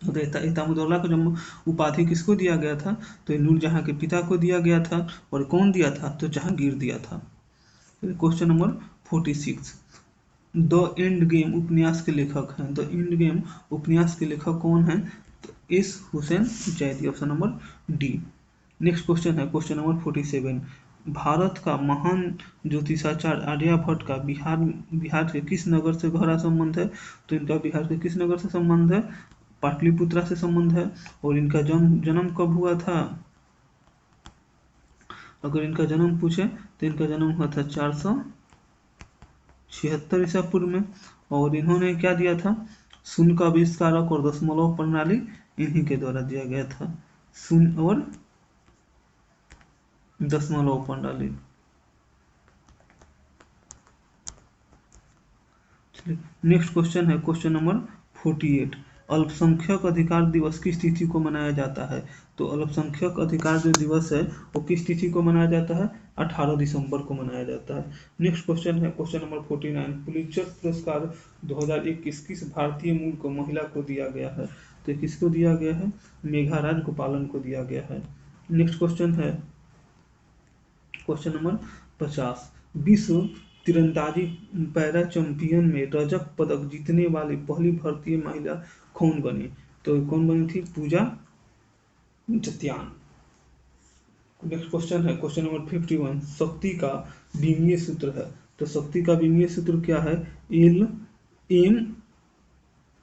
तो एतामुद्दौला को जब उपाधि किसको दिया गया था? तो नूरजहां के पिता को दिया गया था। और कौन दिया था? तो जहांगीर दिया था। Question number 46। The end game उपन्यास के लेखक हैं। द एंड गेम उपन्यास के लेखक कौन है? तो S Hussain Zaidi. Option number D. Next question है क्वेश्चन नंबर 47। भारत का महान ज्योतिषाचार्य आर्यभट्ट का बिहार के किस नगर से गहरा संबंध है? तो इनका बिहार के किस नगर से संबंध है? पाटलिपुत्रा से संबंध है। और इनका जन्म कब हुआ था? अगर इनका जन्म पूछे तो इनका जन्म हुआ था 476 ईसा पूर्व में। और इन्होंने क्या दिया था? शून्य का आविष्कारक और दशमलव प्रणाली इन्हीं के द्वारा दिया गया था। शून्य और दशमलव प्रणाली। नेक्स्ट क्वेश्चन है क्वेश्चन नंबर 48। अल्पसंख्यक अधिकार दिवस किस तिथि को मनाया जाता है? तो अल्पसंख्यक अधिकार जो दिवस है वो किस तिथि को मनाया जाता है? 18 दिसंबर को मनाया जाता है। नेक्स्ट क्वेश्चन है क्वेश्चन नंबर 49। पुलित्जर पुरस्कार 2021 किस भारतीय मूल को महिला को दिया गया है? तो किसको दिया गया है? मेघा राजगोपालन को दिया गया है। नेक्स्ट क्वेश्चन है क्वेश्चन नंबर 50। विश्व तीरंदाजी पैरा चैंपियन में रजत पदक जीतने वाली पहली भारतीय महिला कौन बनी? तो कौन बनी थी? पूजा जत्यान। नेक्स्ट क्वेश्चन है क्वेश्चन नंबर 51। शक्ति का विमीय सूत्र है। तो शक्ति का विमीय सूत्र क्या है? L M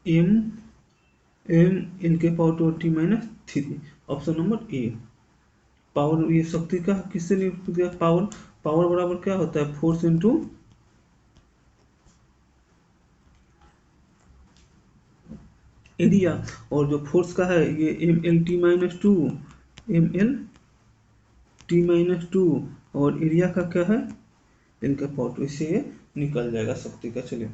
M M L के power T minus 3। Option number A. Power ये शक्ति का किससे निरूपित किया? पावर पावर बराबर क्या होता है? Force into area. और जो फोर्स का है ये M L T minus 2, M L T minus 2। और एरिया का क्या है? एल का पावर 2। इससे ये निकल जाएगा शक्ति का। चलिए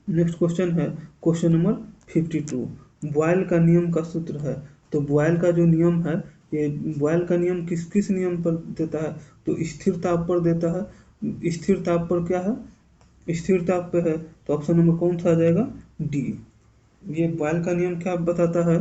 नेक्स्ट क्वेश्चन है क्वेश्चन नंबर 52। बॉयल का नियम का सूत्र है। तो बॉयल का जो नियम है ये बॉयल का नियम किस किस नियम पर देता है? तो स्थिर ताप पर देता है। स्थिर ताप पर क्या है? स्थिर ताप पे है। तो ऑप्शन नंबर कौन सा आ जाएगा? डी। ये बॉयल का नियम क्या बताता है?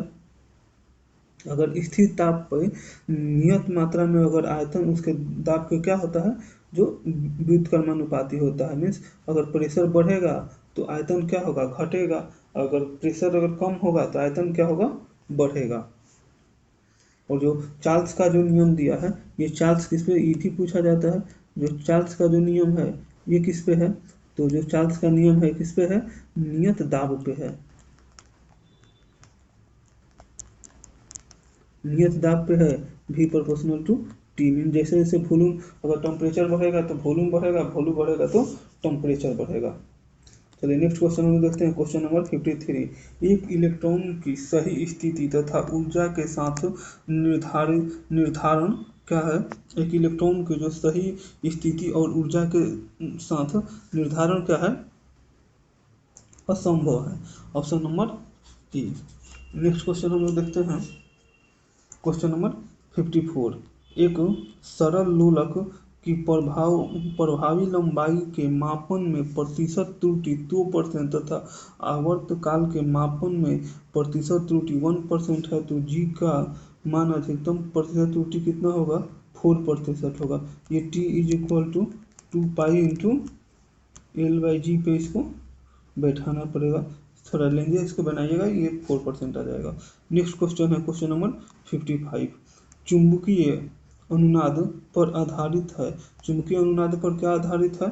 अगर स्थिर ताप पर नियत मात्रा में अगर आयतन उसके दाब के क्या होता है? जो व्युत्क्रमानुपाती होता है। मीन्स अगर प्रेशर बढ़ेगा तो आयतन क्या होगा? घटेगा। अगर प्रेशर अगर कम होगा तो आयतन क्या होगा, बढ़ेगा। और जो चार्ल्स का जो नियम दिया है, ये चार्ल्स किस पे ये भी पूछा जाता है। जो चार्ल्स का जो नियम है ये किस पे है, तो जो चार्ल्स का नियम है किस पे है, नियत दाब पे है। नियत दाब पे है, V proportional to T. Mean जैसे जैसे वॉल्यूम, अगर टेम्परेचर बढ़ेगा तो वॉल्यूम बढ़ेगा, वॉल्यूम बढ़ेगा तो टेम्परेचर बढ़ेगा। चलिए नेक्स्ट क्वेश्चन में देखते हैं, क्वेश्चन नंबर 53। एक इलेक्ट्रॉन की सही स्थिति तथा ऊर्जा के साथ निर्धारण क्या है। एक इलेक्ट्रॉन की जो सही स्थिति और ऊर्जा के साथ निर्धारण क्या है, असंभव है। Option number E। Next question हम लोग देखते हैं, क्वेश्चन नंबर 54। एक सरल लोलक की प्रभावी लंबाई के मापन में प्रतिशत त्रुटि 2% तथा आवर्तकाल के मापन में प्रतिशत त्रुटि 1% है, तो जी का मान अधिकतम प्रतिशत त्रुटि कितना होगा, 4% होगा। ये t is equal to 2π/L/g पे इसको बैठाना पड़ेगा, थोड़ा लेंगे इसको बनाइएगा, ये 4% आ जाएगा। नेक्स्ट क्वेश्चन है क्वेश्चन नंबर 55। चुंबकीय अनुनाद पर आधारित है। चुंबकीय अनुनाद पर क्या आधारित है,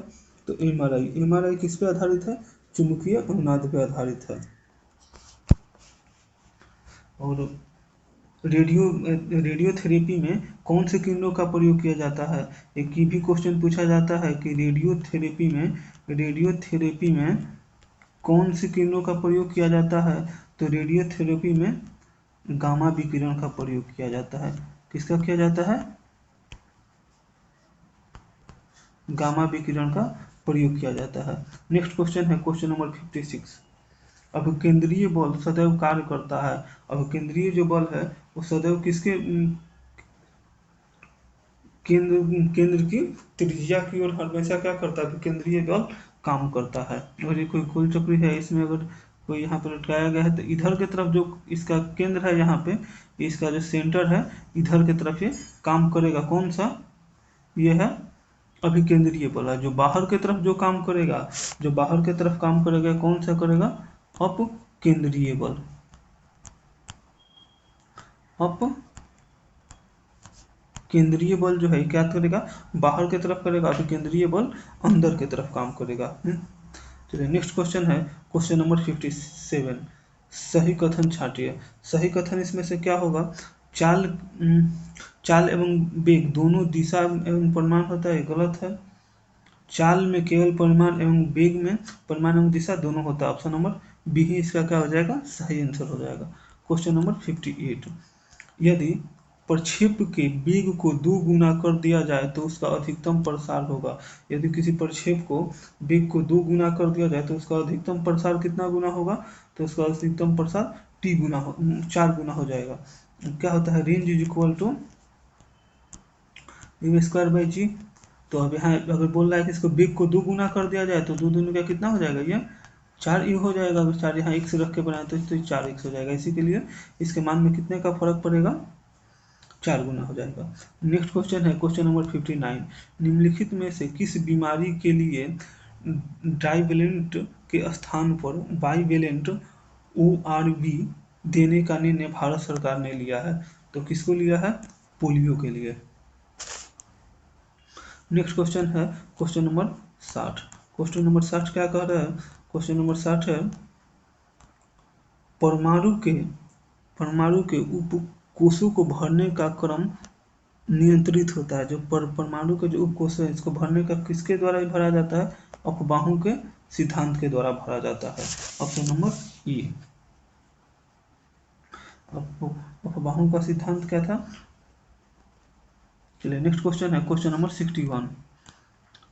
तो एमआरआई किस पे आधारित है, चुंबकीय अनुनाद पे आधारित है। और रेडियोथेरेपी में कौन से किरणों का प्रयोग किया जाता है। एक ये भी क्वेश्चन पूछा जाता है कि रेडियोथेरेपी में कौन सी किरणों का प्रयोग किया जाता है, तो रेडियोथेरेपी में गामा विकिरण का प्रयोग किया जाता है। किसका किया जाता है, गामा विकिरण का प्रयोग किया जाता है। नेक्स्ट क्वेश्चन है क्वेश्चन नंबर 56। अब केंद्रीय बल सदैव कार्य करता है। अब केंद्रीय जो बल है वो सदैव किसके केंद्र की त्रिज्या की ओर हमेशा क्या करता है, तो केंद्रीय बल काम करता है। और ये कोई गोल चक्री है, इसमें अगर कोई यहाँ पर लटकाया गया है तो इधर की तरफ जो इसका केंद्र है, यहाँ पे इसका जो सेंटर है इधर की तरफ ये काम करेगा। कौन सा, ये है अभिकेंद्रीय बल है। जो बाहर की तरफ जो काम करेगा, जो बाहर की तरफ काम करेगा कौन सा करेगा, अपकेंद्रीय बल। अप केंद्रीय बल जो है क्या करेगा, बाहर की तरफ करेगा, तो केंद्रीय बल अंदर की तरफ काम करेगा। चलिए नेक्स्ट क्वेश्चन है क्वेश्चन नंबर 57। सही कथन छांटिए। सही कथन इसमें से क्या होगा, चाल एवं वेग दोनों दिशा एवं परिमाण होता है, गलत है। चाल में केवल परिमाण एवं वेग में परिमाण एवं दिशा दोनों होता है। ऑप्शन नंबर बी ही इसका क्या हो जाएगा, सही आंसर हो जाएगा। Question number 58। यदि प्रक्षेप के वेग को 2 गुना कर दिया जाए तो उसका अधिकतम प्रसार होगा। यदि किसी प्रक्षेप को वेग को 2 गुना कर दिया जाए तो उसका अधिकतम प्रसार कितना गुना होगा, तो उसका अधिकतम प्रसार 4 गुना हो जाएगा। क्या होता है, range is equal to u²/g। तो अब यहाँ अगर बोल रहा है कि इसको वेग को 2 गुना कर दिया जाए तो 2 दूनी का कितना हो जाएगा, ये 4 हो जाएगा। अगर 4 यहाँ x रख के बनाए तो 4x हो जाएगा। इसी के लिए इसके मान में कितने का फर्क पड़ेगा, 4 गुना हो जाएगा। नेक्स्ट क्वेश्चन है क्वेश्चन नंबर 59। निम्नलिखित में से किस बीमारी के लिए ट्राइवेलेंट के स्थान पर बाइवेलेंट ORV देने का निर्णय भारत सरकार ने लिया है, तो किसको लिया है, पोलियो के लिए। नेक्स्ट क्वेश्चन है क्वेश्चन नंबर 60। क्वेश्चन नंबर 60 क्या कह रहा है, क्वेश्चन नंबर 60 है परमाणु के उपकोषों को भरने का क्रम नियंत्रित होता है। जो परमाणु के जो उपकोष है इसको भरने का किसके द्वारा भरा जाता है, अफबाहों के सिद्धांत के द्वारा भरा जाता है। ऑप्शन नंबर ई। अफबाहों का सिद्धांत क्या था। चलिए नेक्स्ट क्वेश्चन है क्वेश्चन नंबर 61।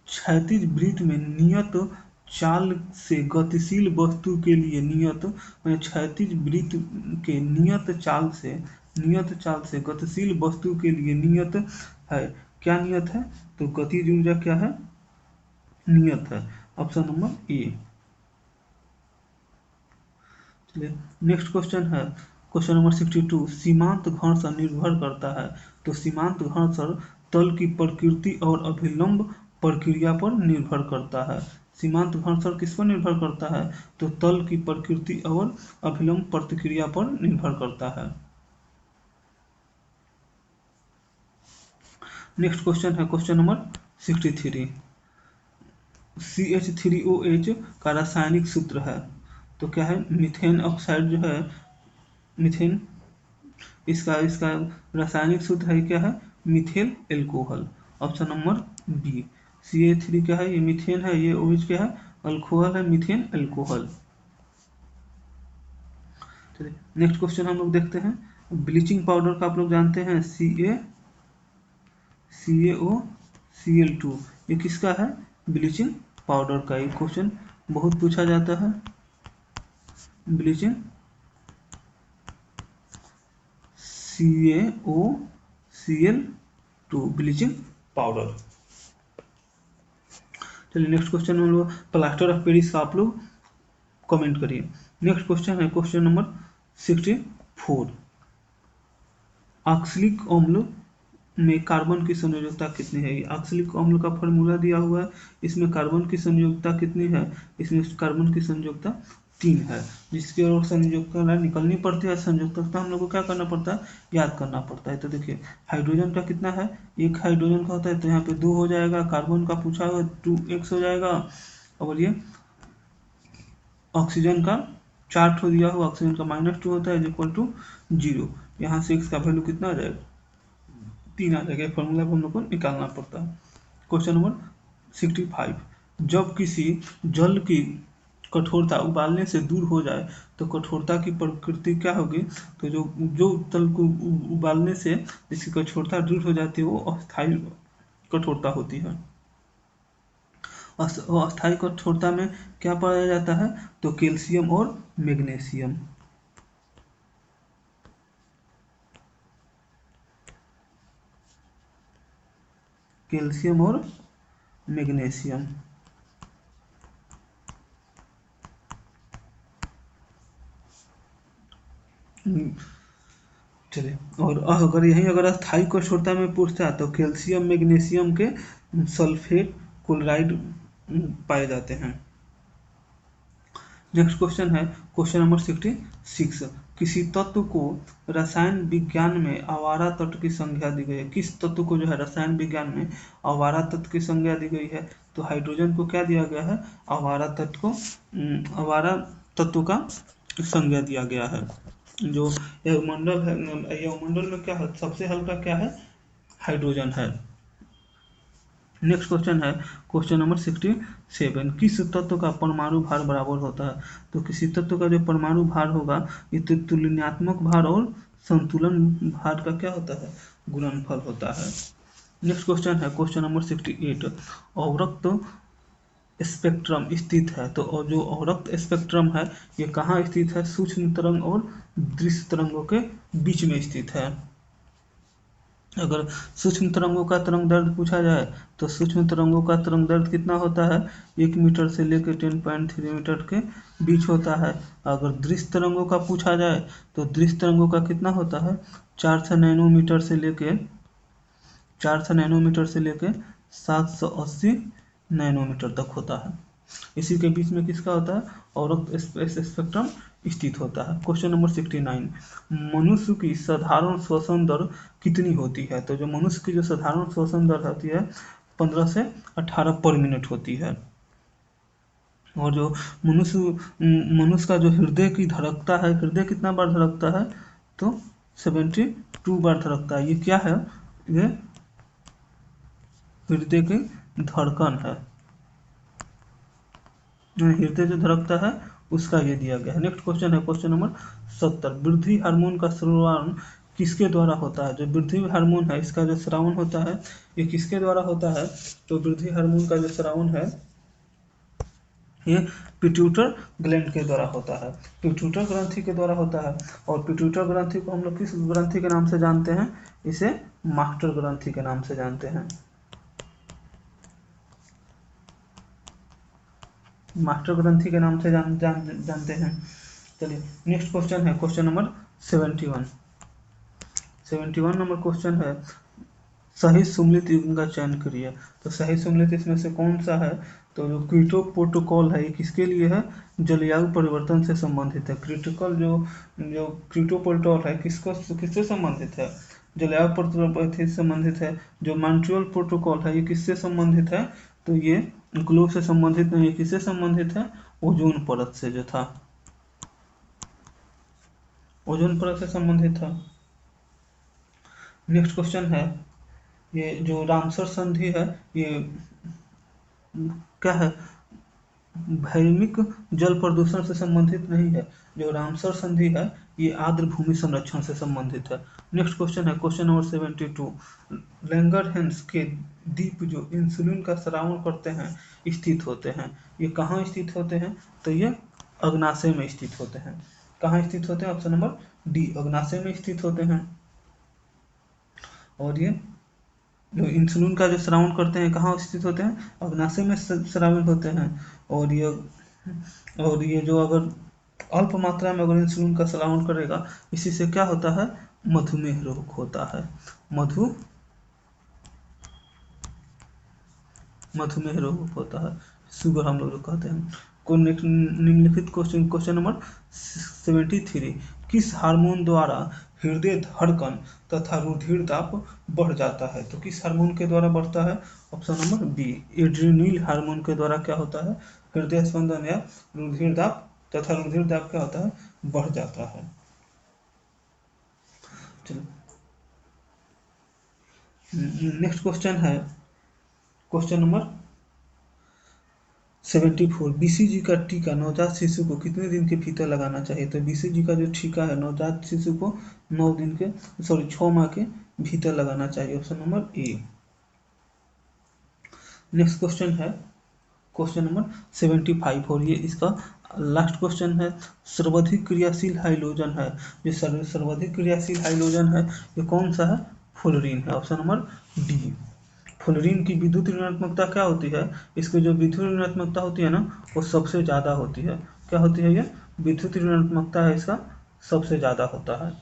क्षैतिज वृत्त में नियत चाल से गतिशील वस्तु के लिए क्षैतिज वृत्त के नियत चाल से गतिशील वस्तु के लिए नियत है। क्या नियत है, तो गतिज ऊर्जा क्या है, नियत है। ऑप्शन नंबर ए। चलिए नेक्स्ट क्वेश्चन है क्वेश्चन नंबर 62। सीमांत घर्षण निर्भर करता है, तो सीमांत घर्षण तल की प्रकृति और अभिलंब प्रक्रिया पर निर्भर करता है। सीमांत घर्षण किस पर निर्भर करता है? तो तल की प्रकृति और अभिलंब प्रतिक्रिया पर निर्भर करता है। नेक्स्ट क्वेश्चन है क्वेश्चन नंबर 63। CH3OH का रासायनिक सूत्र है, तो क्या है? मीथेन ऑक्साइड जो है, मीथेन, इसका इसका रासायनिक सूत्र है क्या है? Methyl alcohol. Option number B. CH3 क्या है? ये मीथेन है, ये OH क्या है? अल्कोहल है, मीथेन एल्कोहल। चलिए नेक्स्ट क्वेश्चन हम लोग देखते हैं। ब्लीचिंग पाउडर का आप लोग जानते हैं CaCaO ये किसका है? ब्लीचिंग पाउडर का। एक क्वेश्चन बहुत पूछा जाता है। Bleaching CaOCl2 bleaching powder. चलिए नेक्स्ट क्वेश्चन हम लोग प्लास्टर ऑफ पेरिस का आप लोग कमेंट करिए। नेक्स्ट क्वेश्चन है क्वेश्चन नंबर 64। ऑक्सैलिक अम्ल में कार्बन की संयोजकता कितनी है? ऑक्सैलिक अम्ल का फॉर्मूला दिया हुआ है, इसमें कार्बन की संयोजकता कितनी है? इसमें कार्बन की संयोजकता 3 है, जिसकी ओर संयोजकता निकलनी पड़ती है। संयोजकता हम लोग को क्या करना पड़ता है? याद करना पड़ता है। तो देखिए हाइड्रोजन का कितना है? एक हाइड्रोजन का होता है, तो यहाँ पे 2 हो जाएगा। कार्बन का पूछा हुआ 2x हो जाएगा। और ये ऑक्सीजन का 4 ठो दिया हुआ, ऑक्सीजन का -2 होता है, इक्वल टू 0। यहाँ से x का वैल्यू कितना आ जाएगा? 3 आ जाएगा। फॉर्मूला को हम लोग को निकालना पड़ता है। Question number 65। जब किसी जल की कठोरता उबालने से दूर हो जाए तो कठोरता की प्रकृति क्या होगी? तो जो जल को उबालने से जिसकी कठोरता दूर हो जाती है वो अस्थायी कठोरता होती है। अस्थायी कठोरता में क्या पाया जाता है? तो कैल्शियम और मैग्नीशियम। कैल्शियम और मैग्नीशियम। चलिए, और अगर अस्थायी कठोरता में पूछता है तो कैल्शियम मैग्नीशियम के सल्फेट क्लोराइड पाए जाते हैं। नेक्स्ट क्वेश्चन है क्वेश्चन नंबर 66। किसी तत्व को रसायन विज्ञान में आवारा तत्व की संज्ञा दी गई है। किस तत्व को जो है रसायन विज्ञान में आवारा तत्व की संज्ञा दी गई है? तो हाइड्रोजन को क्या दिया गया है? आवारा आवारा तत्व का संज्ञा दिया गया है। जो वायुमंडल है, वायुमंडल में क्या है? सबसे हल्का क्या है? हाइड्रोजन है। नेक्स्ट क्वेश्चन है क्वेश्चन नंबर 67। किस तत्व का परमाणु भार बराबर होता है? तो किसी तत्व का जो परमाणु भार होगा ये तुलनात्मक भार और संतुलन भार का क्या होता है? गुणनफल होता है। नेक्स्ट क्वेश्चन है क्वेश्चन नंबर 68। अवरक्त स्पेक्ट्रम स्थित है, तो जो अवरक्त स्पेक्ट्रम है ये कहाँ स्थित है? सूक्ष्म तरंग और दृश्य तरंगों के बीच में स्थित है। अगर सूक्ष्म तरंगों का तरंग दैर्ध्य पूछा जाए तो सूक्ष्म तरंगों का तरंग दैर्ध्य कितना होता है? 1 मीटर से लेकर 10.3 मीटर के बीच होता है। अगर दृश्य तरंगों का पूछा जाए तो दृश्य तरंगों का कितना होता है? 400 नैनोमीटर से लेकर 780 नैनोमीटर तक होता है। इसी के बीच में किसका होता है? अवरक्त स्पेक्ट्रम स्थित होता है। Question number 69। मनुष्य की साधारण श्वसन दर कितनी होती है? तो जो मनुष्य की जो साधारण श्वसन दर होती है 15 से 18 पर मिनट होती है। और जो मनुष्य का जो हृदय की धड़कता है, हृदय कितना बार धड़कता है? तो 72 बार धड़कता है। ये क्या है? ये हृदय की धड़कन है। हृदय जो धड़कता है उसका ये दिया गया है। नेक्स्ट क्वेश्चन है क्वेश्चन नंबर 70। वृद्धि हार्मोन का स्रावन किसके द्वारा होता है? जो वृद्धि हार्मोन है इसका जो स्रावन होता है ये किसके द्वारा होता है? तो वृद्धि हार्मोन का जो स्रावन है ये पिट्यूटर ग्लैंड के द्वारा होता है, पिट्यूटर ग्रंथि के द्वारा होता है। और पिट्यूटर ग्रंथि को हम लोग किस ग्रंथि के नाम से जानते हैं? इसे मास्टर ग्रंथि के नाम से जानते हैं। मास्टर ग्रंथि के नाम से जानते हैं। चलिए नेक्स्ट क्वेश्चन है क्वेश्चन नंबर 71 नंबर क्वेश्चन है सही सुमेलित युग्म का चयन करिए। तो सही सुमेलित इसमें से कौन सा है? तो जो क्योटो प्रोटोकॉल है ये किसके लिए है? जलवायु परिवर्तन से संबंधित है। क्रिटिकल जो जो क्योटो प्रोटोकॉल है किससे संबंधित है? जलवायु परिवर्तन से संबंधित है। जो मॉन्ट्रियल प्रोटोकॉल है ये किससे संबंधित है? तो ये ग्लोब से संबंधित नहीं है। किससे संबंधित है? ओजोन परत से जो था, ओजोन परत से संबंधित था। नेक्स्ट क्वेश्चन है, ये जो रामसर संधि है ये क्या है? भौमिक जल प्रदूषण से संबंधित नहीं है। जो रामसर संधि है ये आर्द्र भूमि संरक्षण से संबंधित है। नेक्स्ट क्वेश्चन है क्वेश्चन नंबर 72। लैंगरहैंस के द्वीप जो इंसुलिन का स्रावन करते हैं स्थित होते हैं, ये कहाँ स्थित होते हैं? तो ये अग्नाशय में स्थित होते हैं। कहाँ स्थित होते हैं? ऑप्शन नंबर डी, अग्नाशय में स्थित होते हैं। और ये जो इंसुलिन का जो स्रावन करते हैं कहाँ स्थित होते हैं? अग्नाशय में स्रावित होते हैं। और ये जो अगर अल्प मात्रा में अगर इंसुलिन का स्रावन करेगा, इसी से क्या होता है? मधुमेह रोग होता है। मधुमेह रोग होता है, शुगर हम लोग जो कहते हैं। निम्नलिखित क्वेश्चन नंबर 73। किस हार्मोन द्वारा हृदय धड़कन तथा रुधिर दाब बढ़ जाता है? तो किस हार्मोन के द्वारा बढ़ता है? Option number B, adrenal hormone के द्वारा क्या होता है? हृदय स्पंदन या रुधिर दाब तथा रुधिर दाब क्या होता है? बढ़ जाता है। चलो नेक्स्ट क्वेश्चन है क्वेश्चन नंबर 74। बीसीजी का टीका नवजात शिशु को कितने दिन के भीतर लगाना चाहिए? तो बीसीजी का जो टीका है नवजात शिशु को 6 माह के भीतर लगाना चाहिए। ऑप्शन नंबर ए। नेक्स्ट क्वेश्चन है क्वेश्चन नंबर 75 और ये इसका लास्ट क्वेश्चन है। सर्वाधिक क्रियाशील हाइड्रोजन है, जो सर्वाधिक क्रियाशील हाइड्रोजन है ये कौन सा है? फ्लोरीन है। Option number D. फ्लोरीन की विद्युत ऋणात्मकता क्या होती है? इसकी जो विद्युत ऋणात्मकता होती है ना वो सबसे ज़्यादा होती है। क्या होती है? ये विद्युत ऋणात्मकता है इसका सबसे ज़्यादा होता है।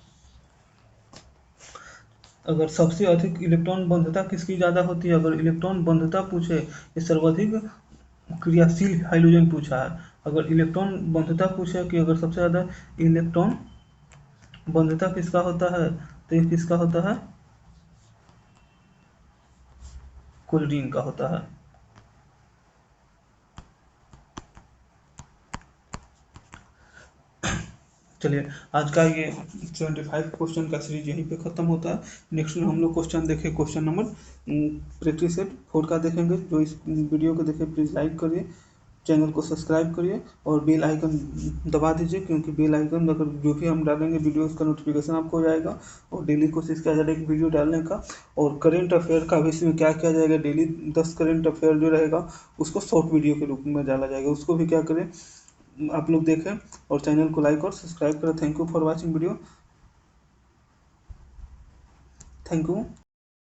अगर सबसे अधिक इलेक्ट्रॉन बंधुता किसकी ज़्यादा होती है? अगर इलेक्ट्रॉन बंधुता पूछे, ये सर्वाधिक क्रियाशील हाइड्रोजन पूछा है। अगर इलेक्ट्रॉन बंधुता पूछे कि अगर सबसे ज़्यादा इलेक्ट्रॉन बंधुता किसका होता है, तो ये किसका होता है? क्लोरीन का होता है। चलिए आज का ये 75 क्वेश्चन का सीरीज यहीं पे ख़त्म होता है। नेक्स्ट में हम लोग क्वेश्चन देखें क्वेश्चन नंबर प्रैक्टिस सेट 4 का देखेंगे। जो इस वीडियो को देखे प्लीज़ लाइक करिए, चैनल को सब्सक्राइब करिए और बेल आइकन दबा दीजिए, क्योंकि बेल आइकन अगर जो भी हम डालेंगे वीडियो उसका नोटिफिकेशन आपको हो जाएगा। और डेली कोशिश किया जाएगा एक वीडियो डालने का। और करेंट अफेयर का भी इसमें क्या किया जाएगा, डेली 10 करेंट अफेयर जो रहेगा उसको शॉर्ट वीडियो के रूप में डाला जाएगा। उसको भी क्या करें, आप लोग देखें और चैनल को लाइक और सब्सक्राइब करें। Thank you for watching video. Thank you.